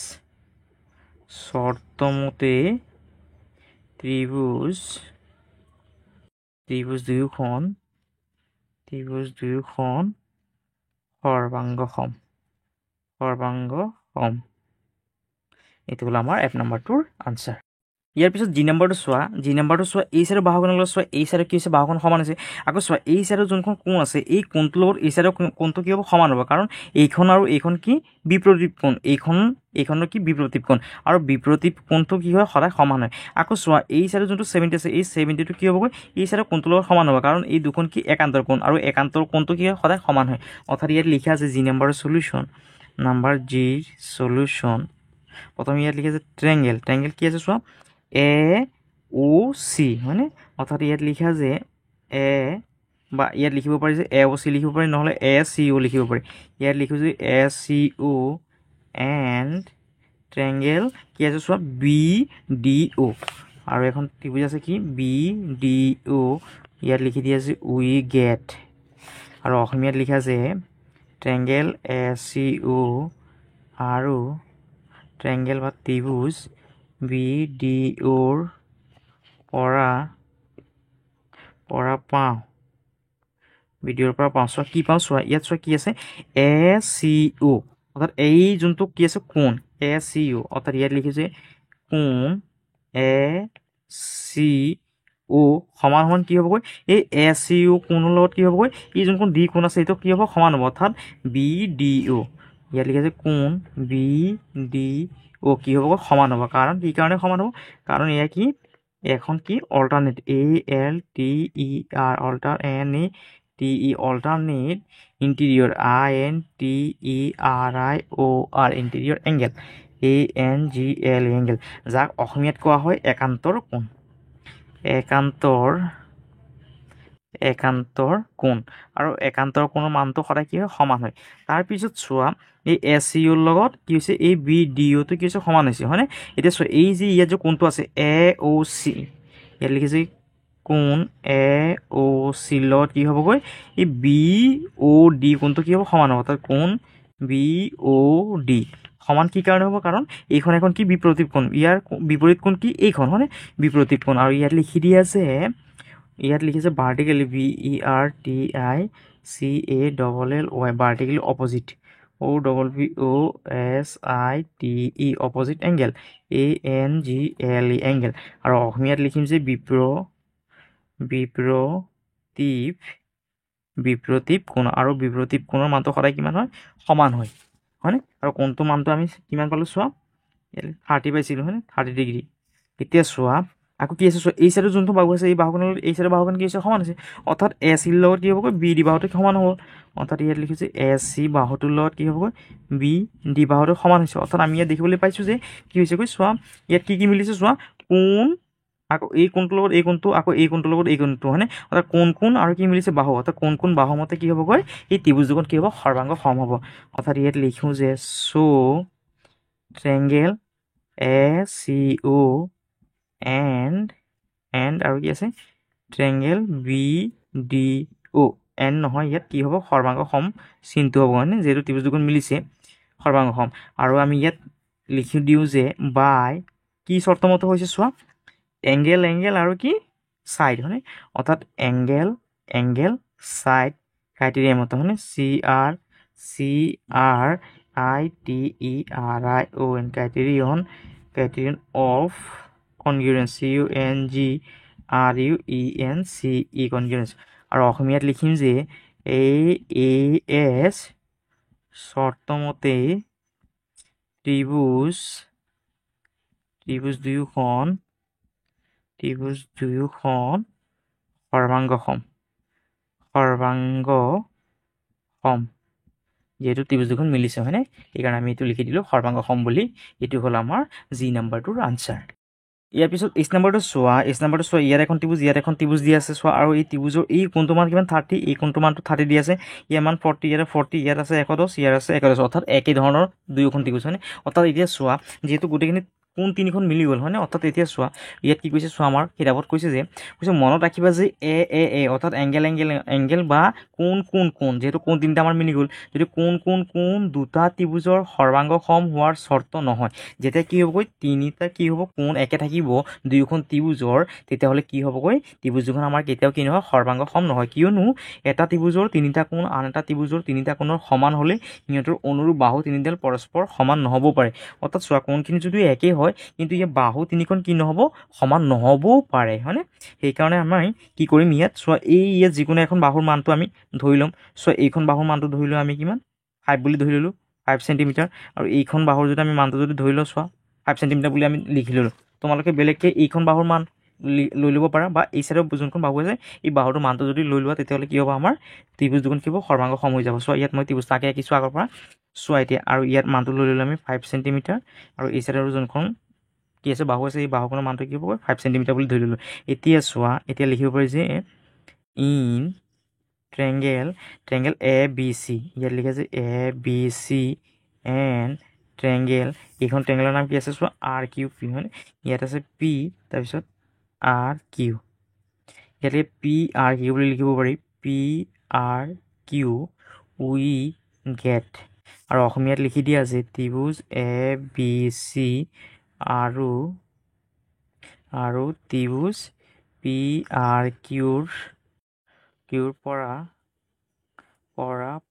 শৰ্তমতে ত্ৰিভুজ দুয়োখন সৰ্বাংগ সম এইটো হ'ল আমাৰ এফ নাম্বাৰটোৰ আনচাৰ ইয়াৰ পিছত জি নাম্বাৰটো চোৱা এই চাইডৰ বাহুখনৰ লগত চোৱা এই চাইডৰ কি হৈছে বাহুখন সমান আছে আকৌ চোৱা এই চাইডৰ যোনখন কোণ আছে এই কোণটোৰ লগত এই চাইডৰ কোণটো কি হ'ব সমান হ'ব কাৰণ এইখন আৰু এইখন কি বিপৰীত কোণ এইখনৰ কি বিপৰীত কোণ আৰু বিপৰীত কোণটো কি হয় সদায় সমান হয় আকৌ চোৱা এই চাইডৰ যোনটো 70 আছে এই 70টো কি হ'বগৈ এই চাইডৰ কোণটোৰ লগত সমান হ'ব কাৰণ এই দুখন কি একান্তৰ কোণ আৰু একান্তৰ কোণটো কি হয় সদায় সমান হয় অৰ্থাৎ ইয়াত লিখা আছে জি নাম্বাৰৰ সলিউশন নাম্বাৰ জিৰ সলিউশন প্ৰথমে ইয়াত লিখা আছে ট্ৰায়াঙ্গেল কি আছে চোৱা এ ও চি হয়নে অৰ্থাৎ ইয়াত লিখা যে এ বা ইয়াত লিখিব পাৰি যে এ ও চি লিখিব পাৰি নহ'লে এ চি ও লিখিব পাৰি ইয়াত লিখোঁ যে এ চি ও এণ্ড ট্ৰায়াঙ্গেল কি আছে চোৱা বি ডি অ' আৰু এখন ত্ৰিভুজ আছে কি বি ডি অ' ইয়াত লিখি দিয়া আছে উই গেট আৰু অসমীয়াত লিখা আছে ট্ৰায়াঙ্গেল এ চি অ' আৰু ট্ৰায়াঙ্গেল বা ত্ৰিভুজ বি ডি অ'ৰ পৰা পাওঁ চোৱা কি পাওঁ চোৱা ইয়াত চোৱা কি আছে এ চি অ' অৰ্থাৎ এই যোনটো কি আছে কোণ এ চি অ' অৰ্থাৎ ইয়াত লিখিছে কোণ এ চি ও সমান সমান কি হ'বগৈ এই এ চি ইউ কোণৰ লগত কি হ'বগৈ ই যোনখন ডি কোণ আছে এইটো কি হ'ব সমান হ'ব অৰ্থাৎ বি ডি অ' ইয়াত লিখি আছে কোণ বি ডি অ' কি হ'বগৈ সমান হ'ব কাৰণ কি কাৰণে সমান হ'ব কাৰণ এয়া কি এখন কি alternate A L T E R alternate interior I N T E R I O' R interior angle A N G L angle যাক অসমীয়াত কোৱা হয় একান্তৰ কোণ একান্তৰ কোণ আৰু একান্তৰ কোণৰ মানটো সদায় কি হয় সমান হয় তাৰপিছত চোৱা এই এ চি ইউৰ লগত কি হৈছে এই বি ডি অ'টো কি হৈছে সমান হৈছে হয়নে এতিয়া চোৱা এই যে ইয়াত যে কোণটো আছে এ অ' চি ইয়াত লিখিছে কোণ এ অ' চি লগত কি হ'বগৈ এই বি অ' ডি কোণটো কি হ'ব সমান হ'ব অৰ্থাৎ কোণ বি অ' ডি সমান কি কাৰণে হ'ব কাৰণ এইখন এখন কি বিপৰীত কোণ ইয়াৰ বিপৰীত কোণ কি এইখন হয়নে বিপৰীত কোণ আৰু ইয়াত লিখি দিয়া আছে ইয়াত লিখিছে vertically V E R T I C A double L Y vertically opposite O' double V O' S I T E opposite angle A N G L E angle আৰু অসমীয়াত লিখিম যে বিপ্ৰতীপ কোণ আৰু বিপ্ৰতীপ কোণৰ মানটো সদায় কিমান হয় সমান হয় হয়নে আৰু কোণটোৰ মানটো আমি কিমান পালোঁ চোৱা 30 পাইছিলোঁ হয়নে 30 ডিগ্ৰী এতিয়া চোৱা আকৌ কি আছে চোৱা এই চাইডৰ যোনটো বাহু আছে এই বাহুখনৰ লগত এই চাইডৰ বাহুখন কি হৈছে সমান হৈছে অৰ্থাৎ এ চিৰ লগত কি হ'বগৈ বি ডি বাহুটো সমান হ'ব অৰ্থাৎ ইয়াত লিখিছে এ চি বাহুটোৰ লগত কি হ'বগৈ বি ডি বাহুটো সমান হৈছে অৰ্থাৎ আমি ইয়াত দেখিবলৈ পাইছোঁ যে কি হৈছেগৈ চোৱা ইয়াত কি মিলিছে চোৱা কোণ আকৌ এই কোণটোৰ লগত এই কোণটো আকৌ এই কোণটোৰ লগত এই কোণটো হয়নে অৰ্থাৎ কোণ আৰু কি মিলিছে বাহু অৰ্থাৎ কোণ বাহু মতে কি হ'বগৈ এই ত্ৰিভুজ দুখন কি হ'ব সৰ্বাংগ সম হ'ব অৰ্থাৎ ইয়াত লিখোঁ যে ট্ৰেংগেল এ চি অ' এণ্ড আৰু কি আছে ট্ৰেংগেল বি ডি অ' এন নহয় ইয়াত কি হ'ব সৰ্বাংগ সম চিনটো হ'ব হয়নে যিহেতু ত্ৰিভুজ দুখন মিলিছে সৰ্বাংগ সম আৰু আমি ইয়াত লিখি দিওঁ যে বাই কি চৰ্তমতে হৈছে চোৱা এংগেল আৰু কি ছাইড হয়নে অৰ্থাৎ এংগেল ছাইড ক্ৰাইটেৰিয়া মতে হয়নে C R I T E R I O' N criterion of congruence CUNGRUENCE congruence আৰু অসমীয়াত লিখিম যে এছ চৰ্তমতে ত্ৰিভুজ দুয়োখন সৰ্বাংগ সম যিহেতু ত্ৰিভুজ দুখন মিলিছে হয়নে সেইকাৰণে আমি এইটো লিখি দিলোঁ সৰ্বাংগ সম বুলি এইটো হ'ল আমাৰ জি নাম্বাৰটোৰ আনচাৰ ইয়াৰ পিছত এইচ নাম্বাৰটো চোৱা ইয়াত এখন ত্ৰিভুজ দি আছে চোৱা আৰু এই ত্ৰিভুজৰ এই কোণটো মান কিমান 30 এই কোণটো মানটো 30 দি আছে ইয়াৰ মান 40 ইয়াত 40 ইয়াত আছে 110 ইয়াত আছে 110 অৰ্থাৎ একেই ধৰণৰ দুয়োখন ত্ৰিভুজ হয়নে অৰ্থাৎ এতিয়া চোৱা যিহেতু গোটেইখিনি কোণ তিনিখন মিলি গ'ল হয়নে অৰ্থাৎ এতিয়া চোৱা ইয়াত কি কৈছে চোৱা আমাৰ কিতাপত কৈছে মনত ৰাখিবা যে এ অৰ্থাৎ এংগেল বা কোণ যিহেতু কোণ তিনিটা আমাৰ মিলি গ'ল যদি কোণ দুটা ত্ৰিভুজৰ সৰ্বাংগ সম হোৱাৰ চৰ্ত নহয় যেতিয়া কি হ'বগৈ তিনিটা কি হ'ব কোণ একে থাকিব দুয়োখন ত্ৰিভুজৰ তেতিয়াহ'লে কি হ'বগৈ ত্ৰিভুজ দুখন আমাৰ কেতিয়াও কি নহয় সৰ্বাংগ সম নহয় কিয়নো এটা ত্ৰিভুজৰ তিনিটা কোণ আন এটা ত্ৰিভুজৰ তিনিটা কোণৰ সমান হ'লে সিহঁতৰ অনুৰূপ বাহু তিনিডাল পৰস্পৰ সমান নহ'ব পাৰে অৰ্থাৎ চোৱা কোণখিনি যদি একেই হয় কিন্তু ইয়াৰ বাহু তিনিখন কি নহ'ব সমান নহ'বও পাৰে হয়নে সেইকাৰণে আমি কি কৰিম ইয়াত চোৱা ইয়াত যিকোনো এখন বাহুৰ মানটো আমি ধৰি ল'ম চোৱা এইখন বাহুৰ মানটো ধৰি লওঁ আমি কিমান 5 বুলি ধৰি ল'লোঁ 5 চেণ্টিমিটাৰ আৰু এইখন বাহুৰ যদি আমি মানটো যদি ধৰি লওঁ চোৱা 5 চেণ্টিমিটাৰ বুলি আমি লিখি ল'লোঁ তোমালোকে বেলেগকৈ এইখন বাহুৰ মান লৈ ল'ব পাৰা বা এই চাইডৰ যোনখন বাহু আছে এই বাহুটোৰ মানটো যদি লৈ লোৱা তেতিয়াহ'লে কি হ'ব আমাৰ ত্ৰিভুজ দুখন কি হ'ব সৰ্বাংগ সম হৈ যাব চোৱা ইয়াত মই ত্ৰিভুজ তাকে আঁকিছোঁ আগৰ পৰা চোৱা এতিয়া আৰু ইয়াত মানটো লৈ ল'লোঁ আমি 5 চেণ্টিমিটাৰ আৰু এই চাইডৰ যোনখন কি আছে বাহু আছে এই বাহুখনৰ মানটো কি হ'ব 5 চেণ্টিমিটাৰ বুলি ধৰি ল'লোঁ এতিয়া চোৱা এতিয়া লিখিব পাৰি যে ইন ট্ৰেংগেল এ বি চি ইয়াত লিখে যে এ বি চি এণ্ড ট্ৰেংগেল এইখন ট্ৰেংগেলৰ নাম কি আছে চোৱা আৰ কিউ পি হয়নে ইয়াত আছে পি তাৰপিছত আৰ কিউ ইয়াতে পি আৰ কিউ বুলি লিখিব পাৰি P R Q we get আৰু অসমীয়াত লিখি দিয়া আছে ত্ৰিভুজ এ বি চি আৰু ত্ৰিভুজ পি আৰ কিউৰ পৰা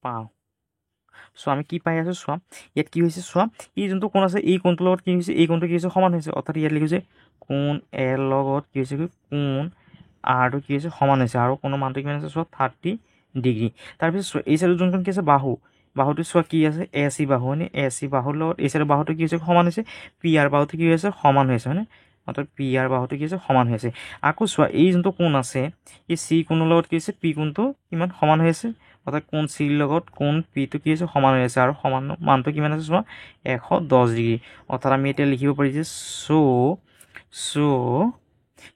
পাওঁ চ' আমি কি পাই আছোঁ চোৱা ইয়াত কি হৈছে চোৱা এই যোনটো কোণ আছে এই কোণটোৰ লগত কি হৈছে এই কোণটো কি হৈছে সমান হৈছে অৰ্থাৎ ইয়াত লিখিছে কোণ এৰ লগত কি হৈছে কোণ আৰটো কি হৈছে সমান হৈছে আৰু কোনো মানটো কিমান আছে চোৱা 30 ডিগ্ৰী তাৰপিছত এই চাইডৰ যোনখন কি আছে বাহুটো চোৱা কি আছে AC বাহু হয়নে AC বাহুৰ লগত এই চাইডৰ বাহুটো কি হৈছে সমান হৈছে PR বাহুটো কি হৈছে সমান হৈছে হয়নে অৰ্থাৎ PR বাহুটো কি হৈছে সমান হৈছে আকৌ চোৱা এই যোনটো কোণ আছে এই C কোণৰ লগত কি হৈছে P কোণটো কিমান সমান হৈ আছে অৰ্থাৎ কোণ C লগত কোণ P টো কি হৈছে সমান হৈ আছে আৰু সমান মানটো কিমান আছে চোৱা 110 ডিগ্ৰী অৰ্থাৎ আমি এতিয়া লিখিব পাৰি যে সো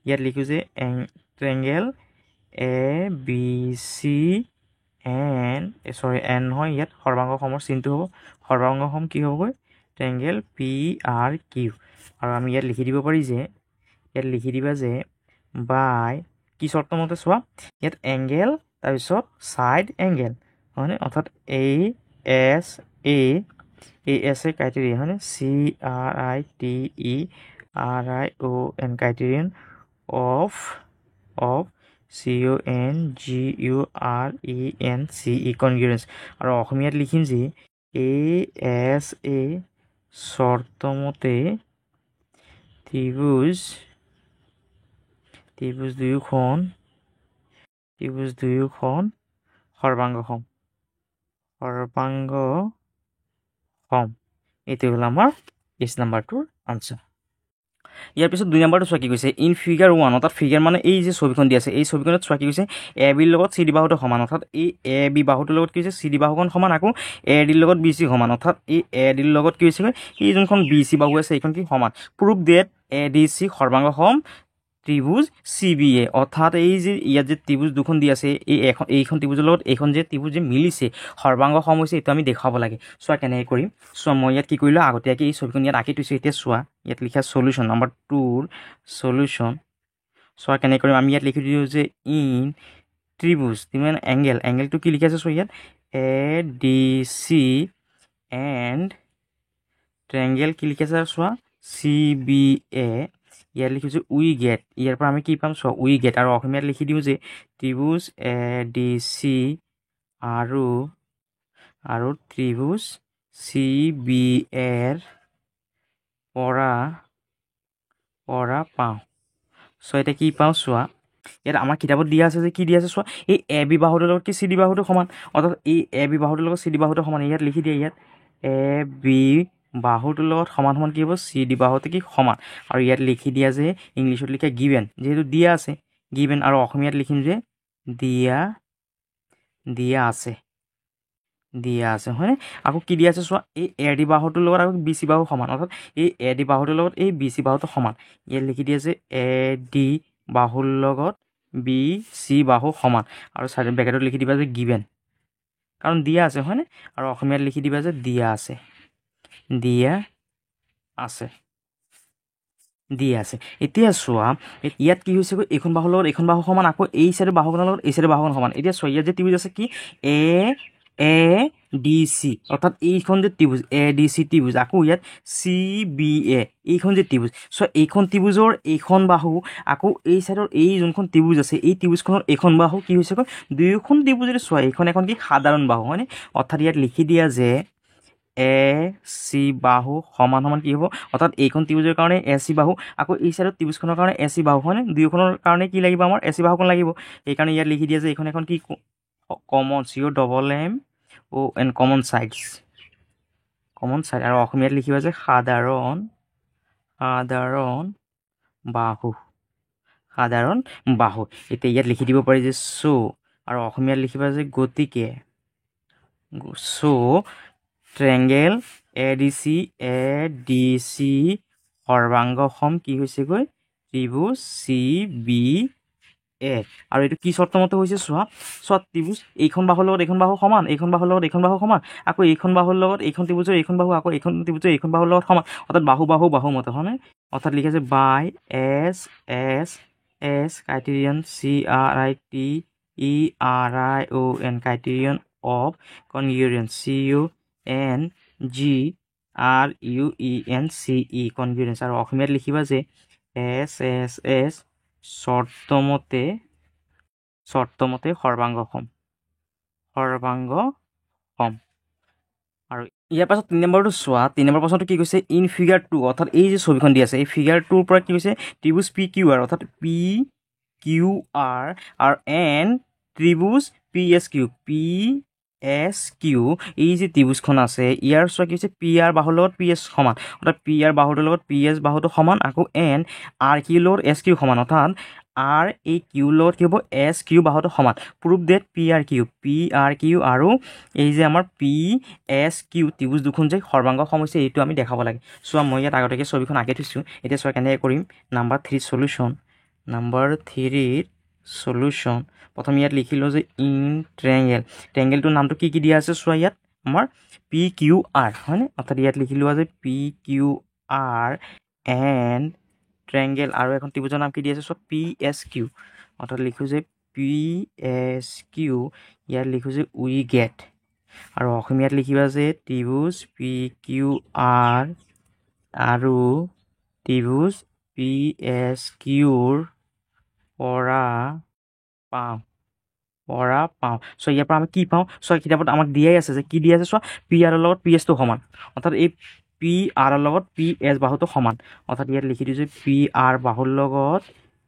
ইয়াত লিখো যে ট্ৰায়াঙ্গেল ABC N নহয় ইয়াত সৰ্বাংগ সমৰ চিনটো হ'ব সৰ্বাংগ সম কি হ'বগৈ ট্ৰায়াঙ্গেল PRQ আৰু আমি ইয়াত লিখি দিব পাৰি যে ইয়াত লিখি দিবা যে বাই কি চৰ্ত মতে চোৱা ইয়াত এংগেল তাৰপিছত সাইড এংগেল হয়নে অৰ্থাৎ AS ক্ৰাইটেৰিয়া হয়নে CRITERION ক্ৰাইটেৰিয়ন অফ CONGURENCE কনগ্ৰুয়েন্স আৰু অসমীয়াত লিখিম যে ASA চৰ্তমতে ত্ৰিভুজ দুয়োখন সৰ্বাংগ সম এইটো হ'ল আমাৰ এছ নাম্বাৰটোৰ আনসাৰ ইয়াৰ পিছত 2 নম্বৰটো চোৱা কি কৈছে ইন ফিগাৰ 1 অৰ্থাৎ ফিগাৰ মানে এই যে ছবিখন দি আছে এই ছবিখনত চোৱা কি কৈছে AB লগত CD বাহুটো সমান অৰ্থাৎ এই AB বাহুটোৰ লগত কি হৈছে CD বাহুখন সমান আকৌ AD লগত BC সমান অৰ্থাৎ এই AD লগত কি হৈছে এই যোনখন BC বাহু আছে এইখন কি সমান প্ৰুভ ডেট ADC সৰ্বাংগ সম ত্ৰিভুজ CBA অৰ্থাৎ এই যে ইয়াত যে ত্ৰিভুজ দুখন দি আছে এইখন ত্ৰিভুজৰ লগত এইখন যে ত্ৰিভুজ যে মিলিছে সৰ্বাংগ সম হৈছে এইটো আমি দেখাব লাগে চোৱা কেনেকৈ কৰিম চোৱা মই ইয়াত কি কৰিলোঁ আগতীয়াকৈ এই ছবিখন ইয়াত আঁকি থৈছোঁ এতিয়া চোৱা ইয়াত লিখা সলিউশ্যন নাম্বাৰ 2ৰ সলিউশ্যন চোৱা কেনেকৈ কৰিম আমি ইয়াত লিখি দিওঁ যে ইন ত্ৰিভুজ মানে এংগেলটো কি লিখি আছে চোৱা ইয়াত ADC এণ্ড ট্ৰায়াঙ্গেল কি লিখি আছে চোৱা CBA ইয়াত লিখিছোঁ উই গেট ইয়াৰ পৰা আমি কি পাম চোৱা উই গেট আৰু অসমীয়াত লিখি দিওঁ যে ত্ৰিভুজ ADC আৰু ত্ৰিভুজ CBAৰ পৰা পাওঁ চোৱা এতিয়া কি পাওঁ চোৱা ইয়াত আমাৰ কিতাপত দিয়া আছে যে কি দিয়া আছে চোৱা এই AB বাহুটোৰ লগত কি CD বাহুটো সমান অৰ্থাৎ এই AB বাহুটোৰ লগত CD বাহুটো সমান ইয়াত লিখি দিয়ে ইয়াত AB বাহুটোৰ লগত সমান কি হ'ব CD বাহুটো কি সমান আৰু ইয়াত লিখি দিয়া যে ইংলিছত লিখা গিভেন যেহেতু দিয়া আছে গিভেন আৰু অসমীয়াত লিখিম যে দিয়া আছে হয়নে আকৌ কি দিয়া আছে চোৱা এই AD বাহুটোৰ লগত আকৌ BC বাহু সমান অৰ্থাৎ এই AD বাহুটোৰ লগত এই BC বাহুটো সমান ইয়াত লিখি দিয়া যে AD বাহুৰ লগত BC বাহু সমান আৰু চাইড ব্ৰেকেটত লিখি দিবা যে গিভেন কাৰণ দিয়া আছে হয়নে আৰু অসমীয়াত লিখি দিবা যে দিয়া আছে এতিয়া চোৱা ইয়াত কি হৈছে এইখন বাহুৰ লগত এইখন বাহু সমান আকৌ এই চাইডৰ বাহুখনৰ লগত এই চাইডৰ বাহুখন সমান এতিয়া চোৱা ইয়াত যে ত্ৰিভুজ আছে কি ADC অৰ্থাৎ এইখন যে ত্ৰিভুজ ADC ত্ৰিভুজ আকৌ ইয়াত CBA এইখন যে ত্ৰিভুজ চোৱা এইখন ত্ৰিভুজৰ এইখন বাহু আকৌ এই চাইডৰ এই যোনখন ত্ৰিভুজ আছে এই ত্ৰিভুজখনৰ এইখন বাহু কি হৈছে দুয়োখন ত্ৰিভুজ যদি চোৱা এইখন এখন কি সাধাৰণ বাহু হয়নে অৰ্থাৎ ইয়াত লিখি দিয়া যে AC বাহু সমান কি হ'ব অৰ্থাৎ এইখন ত্ৰিভুজৰ কাৰণে AC বাহু আকৌ এই চাইডৰ ত্ৰিভুজখনৰ কাৰণে AC বাহু হয়নে দুয়োখনৰ কাৰণে কি লাগিব আমাৰ AC বাহুখন লাগিব সেইকাৰণে ইয়াত লিখি দিয়া যে এইখন এখন কি কমন COMMON কমন চাইড আৰু অসমীয়াত লিখিবা যে সাধাৰণ বাহু এতিয়া ইয়াত লিখি দিব পাৰি যে সো আৰু অসমীয়াত লিখিবা যে গতিকে সো ট্ৰায়াঙ্গেল ADC সৰ্বাংগ সম কি হৈছেগৈ ত্ৰিভুজ CBA আৰু এইটো কি চৰ্ত মতে হৈছে চোৱা ত্ৰিভুজ এইখন বাহুৰ লগত এইখন বাহু সমান এইখন বাহুৰ লগত এইখন বাহু সমান আকৌ এইখন বাহুৰ লগত এইখন ত্ৰিভুজৰ এইখন বাহু আকৌ এইখন ত্ৰিভুজৰ এইখন বাহুৰ লগত সমান অৰ্থাৎ বাহু মতে হয়নে অৰ্থাৎ লিখা আছে by S criterion CRITERION criterion of congruence CONGRUENCE congruence আৰু অসমীয়াত লিখিবা যে SSS চৰ্তমতে সৰ্বাংগ সম আৰু ইয়াৰ পাছত 3 নম্বৰটো চোৱা 3 নম্বৰ প্ৰশ্নটো কি কৈছে ইন ফিগাৰ 2 অৰ্থাৎ এই যে ছবিখন দি আছে এই ফিগাৰ 2ৰ পৰা কি কৈছে ত্ৰিভুজ PQR অৰ্থাৎ কিউ আৰ আৰু এন ত্ৰিভুজ পি এছ কিউ এই যে ত্ৰিভুজখন আছে ইয়াৰ চোৱা কি হৈছে পি আৰ বাহুৰ লগত পি এছ সমান অৰ্থাৎ পি আৰ বাহুটোৰ লগত পি এছ বাহুটো সমান আকৌ এন আৰ কিউৰ লগত এছ কিউ সমান অৰ্থাৎ আৰ এই কিউৰ লগত কি হ'ব এছ কিউ বাহুটো সমান prove that P R Q আৰু এই যে আমাৰ পি এছ কিউ ত্ৰিভুজ দুখন যে সৰ্বাংগ সম হৈছে এইটো আমি দেখাব লাগে চোৱা মই ইয়াত আগতীয়াকৈ ছবিখন আঁকি থৈছোঁ এতিয়া চোৱা কেনেকৈ কৰিম নাম্বাৰ 3 সলিউশ্যন প্ৰথম ইয়াত লিখিলোঁ যে ইন ট্ৰেংগেলটোৰ নামটো কি দিয়া আছে চোৱা ইয়াত আমাৰ পি কিউ আৰ হয়নে অৰ্থাৎ ইয়াত লিখিলোঁ যে পি কিউ আৰ এণ্ড ট্ৰেংগেল আৰু এখন ত্ৰিভুজৰ নাম কি দিয়া আছে চোৱা পি এছ কিউ অৰ্থাৎ লিখোঁ যে পি এছ কিউ ইয়াত লিখোঁ যে উই গেট আৰু অসমীয়াত লিখিবা যে ত্ৰিভুজ পি কিউ আৰ আৰু ত্ৰিভুজ পি এছ কিউৰ পৰা পাওঁ চ' ইয়াৰ পৰা আমি কি পাওঁ চ' কিতাপত আমাক দিয়াই আছে যে কি দিয়া আছে চোৱা পি আৰৰ লগত পি এছটো সমান অৰ্থাৎ এই পি আৰৰ লগত পি এছ বাহুটো সমান অৰ্থাৎ ইয়াত লিখি দিছোঁ পি আৰ বাহুৰ লগত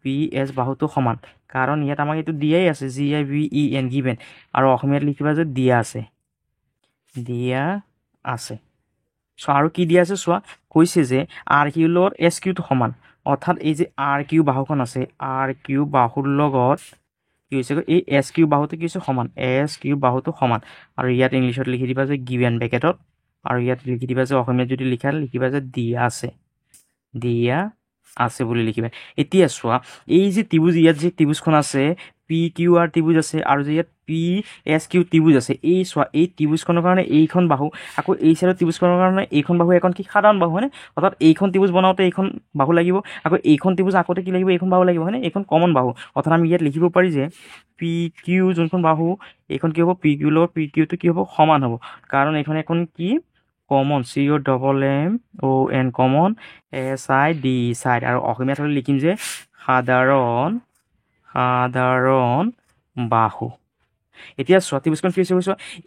পি এছ বাহুটো সমান কাৰণ ইয়াত আমাক এইটো দিয়াই আছে GIVEN গিভেন আৰু অসমীয়াত লিখিবা যে দিয়া আছে চ' আৰু কি দিয়া আছে চোৱা কৈছে যে আৰ কিউৰ লগত এছ কিউটো সমান অৰ্থাৎ এই যে আৰ কিউ বাহুখন আছে আৰ কিউ বাহুৰ লগত কি হৈছে এই এছ কিউ বাহুটো কি হৈছে সমান এছ কিউ বাহুটো সমান আৰু ইয়াত ইংলিছত লিখি দিবা যে গিভেন ব্ৰেকেটত আৰু ইয়াত লিখি দিবা যে অসমীয়াত যদি লিখিবা যে দিয়া আছে বুলি লিখিবা এতিয়া চোৱা এই যে ত্ৰিভুজ ইয়াত যে ত্ৰিভুজখন আছে পি কিউ আৰ ত্ৰিভুজ আছে আৰু যে ইয়াত পি এছ কিউ ত্ৰিভুজ আছে এই চোৱা এই ত্ৰিভুজখনৰ কাৰণে এইখন বাহু আকৌ এই চাইডৰ ত্ৰিভুজখনৰ কাৰণে এইখন বাহু এখন কি সাধাৰণ বাহু হয়নে অৰ্থাৎ এইখন ত্ৰিভুজ বনাওঁতে এইখন বাহু লাগিব আকৌ এইখন ত্ৰিভুজ আগতে কি লাগিব এইখন বাহু লাগিব হয়নে এইখন কমন বাহু অৰ্থাৎ আমি ইয়াত লিখিব পাৰি যে পি কিউ যোনখন বাহু এইখন কি হ'ব পি কিউৰ লগত পি কিউটো কি হ'ব সমান হ'ব কাৰণ এইখন এখন কি common COMMON common SID side আৰু অসমীয়াত হ'লে লিখিম যে সাধাৰণ বাহু এতিয়া চোৱা ত্ৰিভুজখন কি হৈছে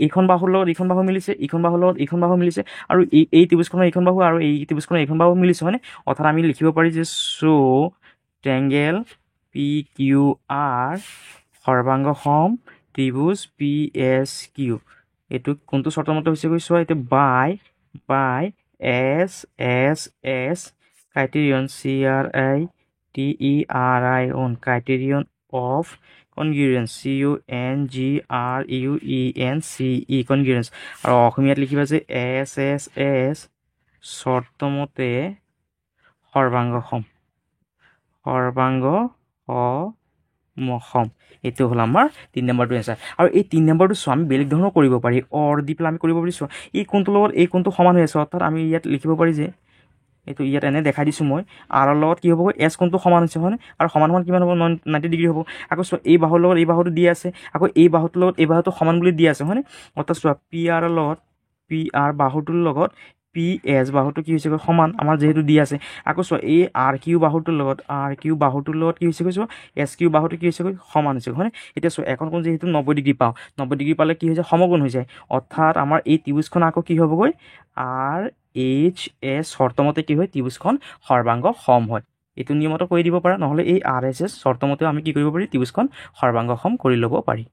এইখন বাহুৰ লগত এইখন বাহু মিলিছে এইখন বাহুৰ লগত এইখন বাহু মিলিছে আৰু এই ত্ৰিভুজখনৰ এইখন বাহু আৰু এই ত্ৰিভুজখনৰ এইখন বাহু মিলিছে হয়নে অৰ্থাৎ আমি লিখিব পাৰি যে ট্ৰেংগেল পি কিউ আৰ সৰ্বাংগ সম ত্ৰিভুজ PSQ এইটো কোনটো চৰ্তৰ মতে হৈছে চোৱা এইটো by SSS criterion CRITERION criterion of congruence CONGRUENCE congruence আৰু অসমীয়াত লিখিবা যে SSS চৰ্তমতে সৰ্বাংগ সম এইটো হ'ল আমাৰ 3 নম্বৰটো এনচাৰ আৰু এই 3 নম্বৰটো চোৱা আমি বেলেগ ধৰণৰ কৰিব পাৰি অৰ দি পেলাই আমি কৰিব পাৰি চোৱা এই কোনটোৰ লগত এই কোনটো সমান হৈ আছে অৰ্থাৎ আমি ইয়াত লিখিব পাৰি যে এইটো ইয়াত এনে দেখাই দিছোঁ মই আৰৰ লগত কি হ'ব এছ কোনটো সমান হৈছে হয়নে আৰু সমান কিমান হ'ব 90 ডিগ্ৰী হ'ব আকৌ চোৱা এই বাহুৰ লগত এই বাহুটো দিয়া আছে আকৌ এই বাহুটোৰ লগত এই বাহুটো সমান বুলি দিয়া আছে হয়নে অৰ্থাৎ চোৱা পি আৰৰ লগত পি আৰ বাহুটোৰ লগত পি এছ বাহুটো কি হৈছে সমান আমাৰ যিহেতু দিয়া আছে আকৌ চোৱা এই আৰ কিউ বাহুটোৰ লগত কি হৈছে চোৱা এছ কিউ বাহুটো কি হৈছে সমান হৈছে হয়নে এতিয়া চোৱা এখন কোণ যিহেতু 90 ডিগ্ৰী পাওঁ 90 ডিগ্ৰী পালে কি হৈ যায় সমকোণ হৈ যায় অৰ্থাৎ আমাৰ এই ত্ৰিভুজখন আকৌ কি হ'বগৈ RHS চৰ্তমতে কি হয় ত্ৰিভুজখন সৰ্বাংগ সম হয় এইটো নিয়মতো কৰি দিব পাৰা নহ'লে এই RHS চৰ্তমতেও আমি কি কৰিব পাৰি ত্ৰিভুজখন সৰ্বাংগ সম কৰি ল'ব পাৰি